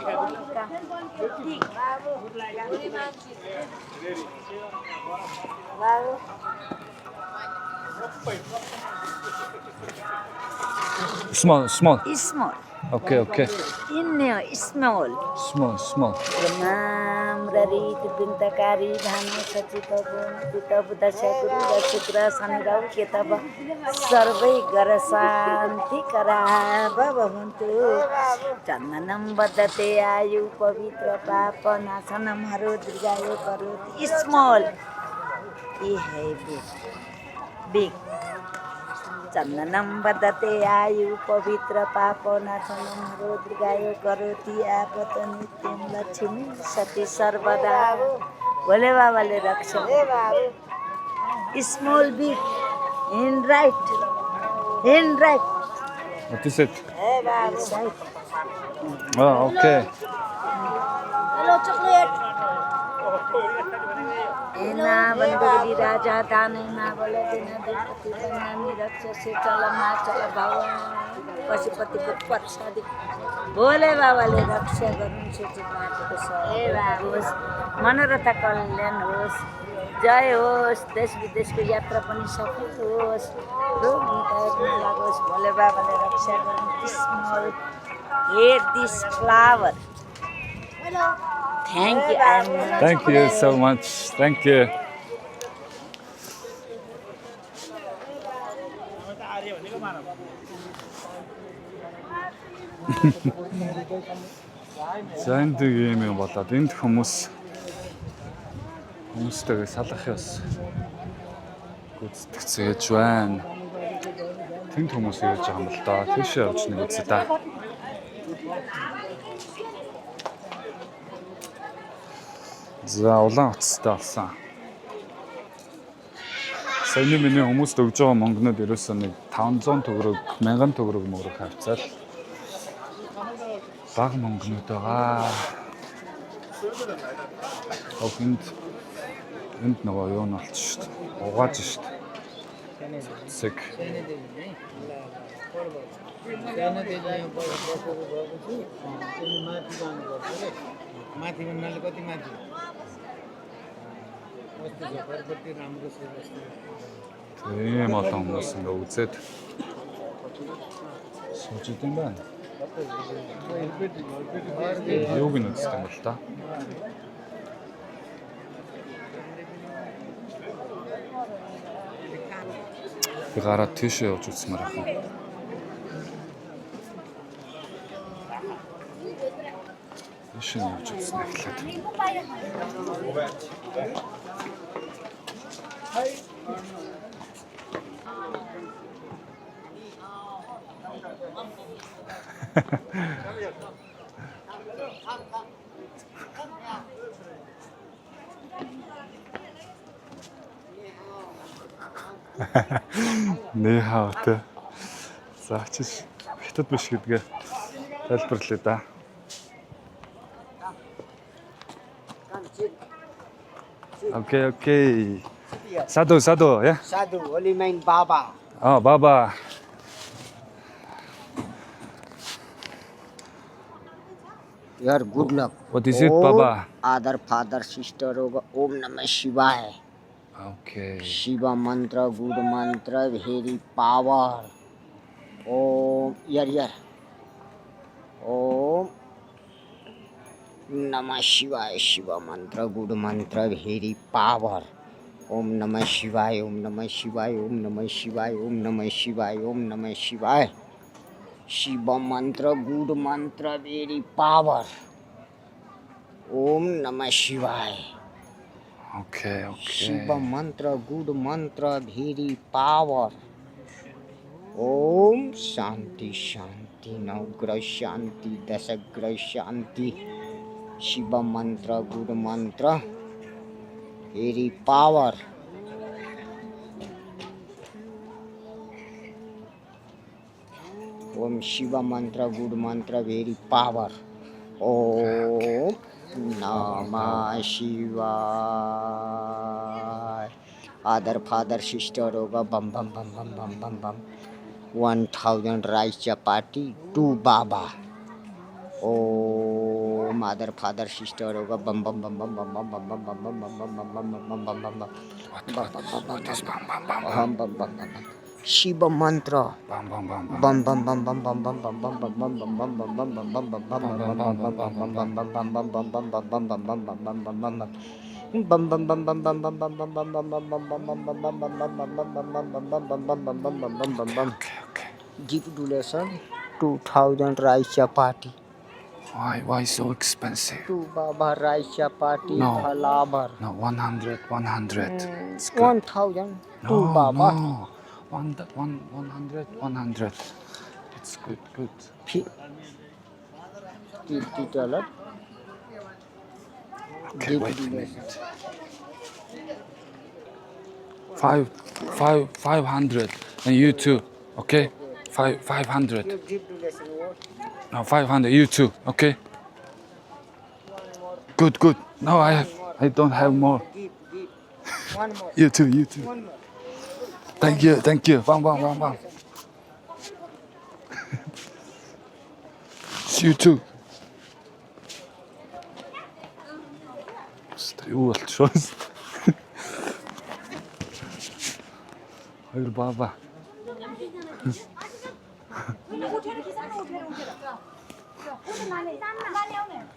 Small. Okay. Small. Rari Bintagari, Dhanu Sachitabu, Pitabuda Shakuru, Shukra, Sanirau, Ketaba, Sarvai Garasanti Kara, Baba Huntu, Chananam Badate Ayu, Pavitra Papa, Nasanam Harudrigayo Karut, is small. Big. Chananam Badate Ayu, Pavitra Papa, Nasanam Harudrigayo Karuti, Apatanitim Lachimi, Sati Sarvada, Valeva Vale Raksha. Small, big, in right. What is it? Oh, okay. Hello, chocolate. Ina banduri raja dana bola dina dipati banani rakshasi chalama chalabhawa pasupati ko patsadi bole babale raksha garun sujinaatko hoस् मनोरथा कल्याण होस् जय होस् देश विदेशको यात्रा पनि सफल होस् रोग निदायक नलागोस् भोले बाबाले रक्षा गर्नु smell here this flower Thank you. Thank you so much. Thank you. За энэ юм болоод энд хүмүүстэйгээ салах ёс гүйцэтгэж байна. Тэнд хүмүүс ирж байгаа юм л да. Тийшээ явж нэг үзье та. За улаан утастай болсон. Саяны миний хүмүүст өгж байгаа мөнгнүүд ерөөсөө нэг 500 төгрөг, 1000 төгрөг мөрөг хавцаал. Бага мөнгнүүд байгаа. Энд нөгөө юу нь болчих шүү дээ. Угааж шүү дээ. Сэк. Тийм олон хүмүүс ингээ үзээд сууж идэм байна. Юуг нь үздэг юм бол та? Би гараад тийшээ явж үзмээр байна. Тийшээ явж үзснэ эхлээд. Нэ хаатай. За чиш хятад биш гэдгээ тайлбарлая да. Okay. Sadhu, yeah? Sadhu, only mine Baba. Oh, Baba. Your good luck. What is it, Baba? Other father, sister, Om Namah Shivaya. Okay. Shiva mantra, good mantra, very power. Om, here. Om Namah Shivaya, Shiva mantra, good mantra, very power. Om Namah Shivaya, Om Namah Shivaya, Om Namah Shivaya, Om Namah Shivaya, Om Namah Shivaya. Shiva mantra, good mantra, very power. Om Namah Shivaya. Okay. Shiva mantra, good mantra, very power. Om Shanti Shanti, Navgraha Shanti, Dasagraha Shanti. Shiva mantra, good mantra, very power. Om Shiva mantra, good mantra, very power. Om Namah Shivaya. Other father, sister, hoga bam bam bam bam bam bam bam. 1000 rice chapati to Baba. Oh, mother, father, sister, hoga bam bam bam bam bam bam bam bam bam bam bam bam bam bam bam bam. What is bam bam bam? Bam bam bam bam. Shiva mantra. Bam bam bam bam. Bam bam bam bam bam bam bam bam bam bam bam bam bam bam bam bam bam bam. Give donation 2000 rice chapati. Why so expensive? To Baba rice chapati No. halabar. No, 100. It's good. 1000 to Baba. No. 100. It's good. $50. Okay, wait a minute. 500 and you too. Okay, 500. Give donation what? No, 500. You too. Okay. Good. No, I don't have more. Give. One more. You too. One more. Thank you. Bang. You too. Юу болчихвол. Хоёр Баба.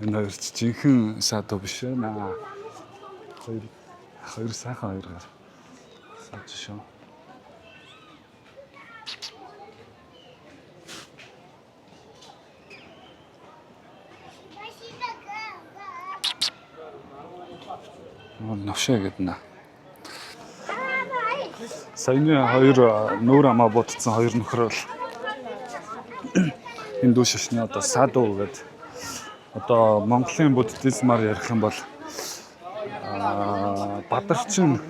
Энэ хоёр ч жинхэнэ садо биш ээ наа. Хоёр сайхан хоёроор садж шүү. Навшаа гэднэ. Саяны хоёр нүүр амаа бутцсан хоёр нөхөр бол энэ дүү шашны одоо садо гэдэг одоо Монголын буддизмаар ярих юм бол бадарчин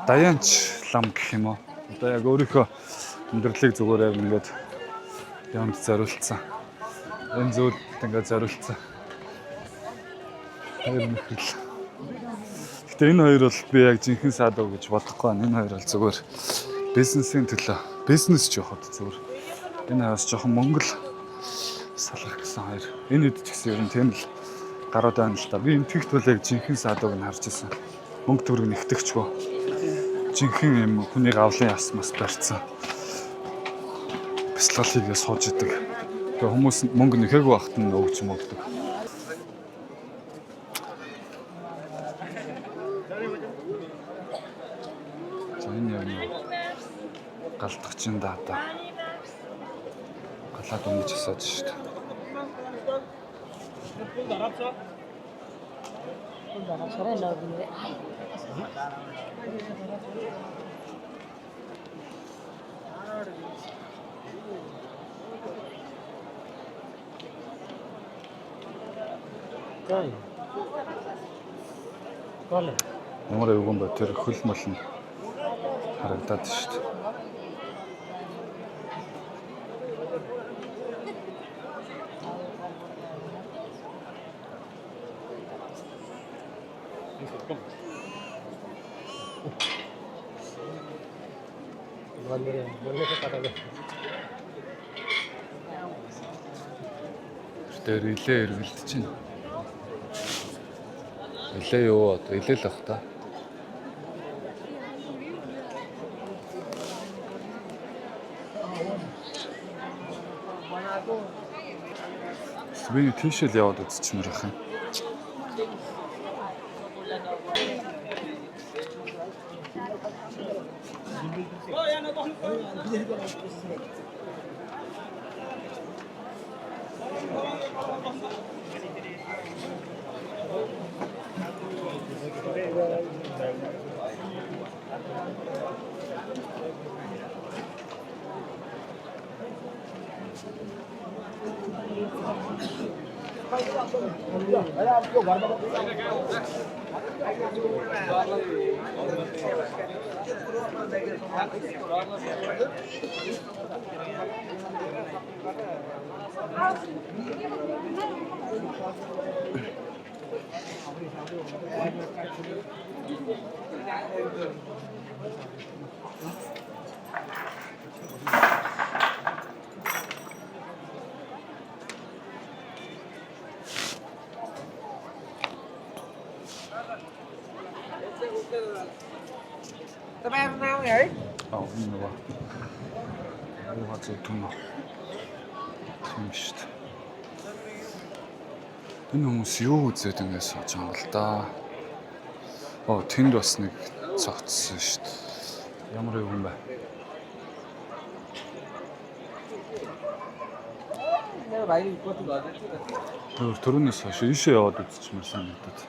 даянч лам гэх юм уу. Одоо яг өөрийнхөө амьдралыг зүгээр яг ингээд ямд зориулсан. Энэ зүйлд ингээд зориулсан. Хоёр нөхрөл. Гэтэ энэ хоёр бол би яг жинхэнэ садо гэж бодохгүй байна. Энэ хоёр бол зүгээр бизнесийн төлөө. Бизнес ч явахад зүгээр. Энэ хаас жоохон Монгол салгах гэсэн хоёр. Энэ хэд ч гэсэн ер нь тийм л гарууд байна л та. Би энэ тэгт бол яг жинхэнэ садог нь харж ирсэн. Мөнгө төгрөг нэгтгэвчгүй. Жинхэнэ юм хүний гавлын яс мас барьцсан. Бяцлаглыг сууж идэг. Тэгээ хүмүүс мөнгө нэхээгүй байхад нь өгч мөгдөг. Энэ юм галдагчин да одоо. Галаад өнгөж асаад шүү дээ. Ямар өвгөн ба тэр хөл мөл нь харагдаад шүү дээ. Тэр илээ эргэлдэж байна. Илээ юу одоо илээ л ах та. Би тийшэл яваад үзчихмээр байх юм. Энэ ба. Юу хацуу түн. Тийм шүү дээ. Энэ хүмүүс юу үзээд ингэ сууж байгаа юм бол да. Тэнд бас нэг цогцсон шүү дээ. Ямар юм бэ? Төрөнөөс хойш ийшээ яваад үзчихмээр санагдаад.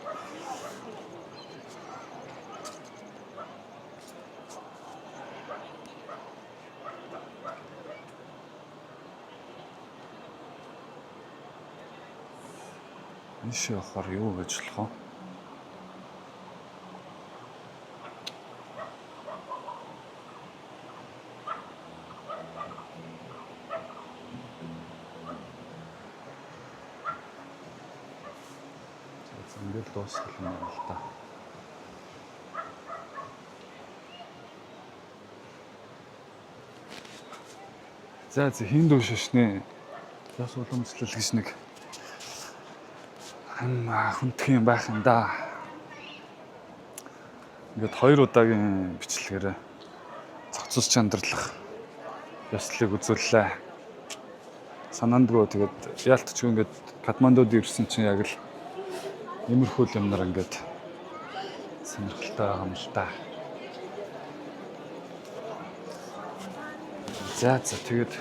Ийшээ явахаар юу гэж болох вэ? Ингээд дуусгах юм байна л та. За хиндүү шашны яс уламжлал гэж нэг хүндх юм байх юм да. Ингээд 2 удаагийн бичлэгээр цогцос чандарлах ёслолыг үзүүллээ. санаанд руу тэгээд яалтчгүй ингээд Катмандуд ирсэн чинь яг л иймэрхүү юмнаар ингээд сонирхолтой байгаа юм л та. За тэгээд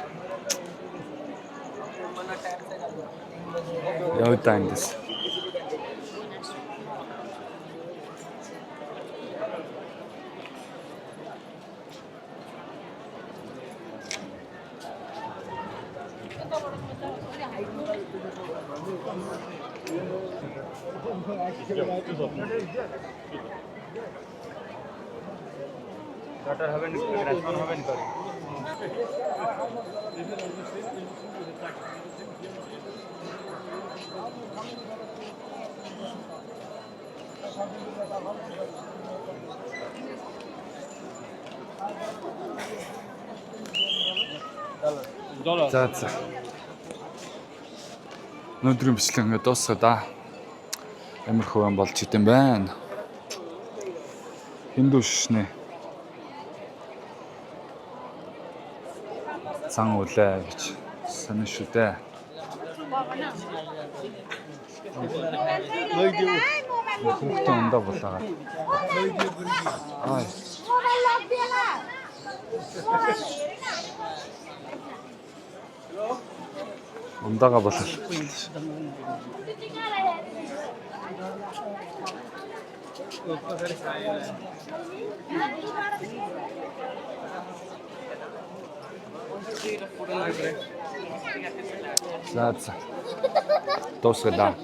явдаа эндээс. Daughter haven't respond haven't kari. За. Өнөөдрийн бичлэг ингээд дуусгаа да. Амархуу юм болж идэм байна. Хиндүү шишнэ. Цан үлээ гэж санаа шүү дээ. Хүүхдээ ундаа болаагаад. Ай. Ундаага болол. За. Дуусгаа да.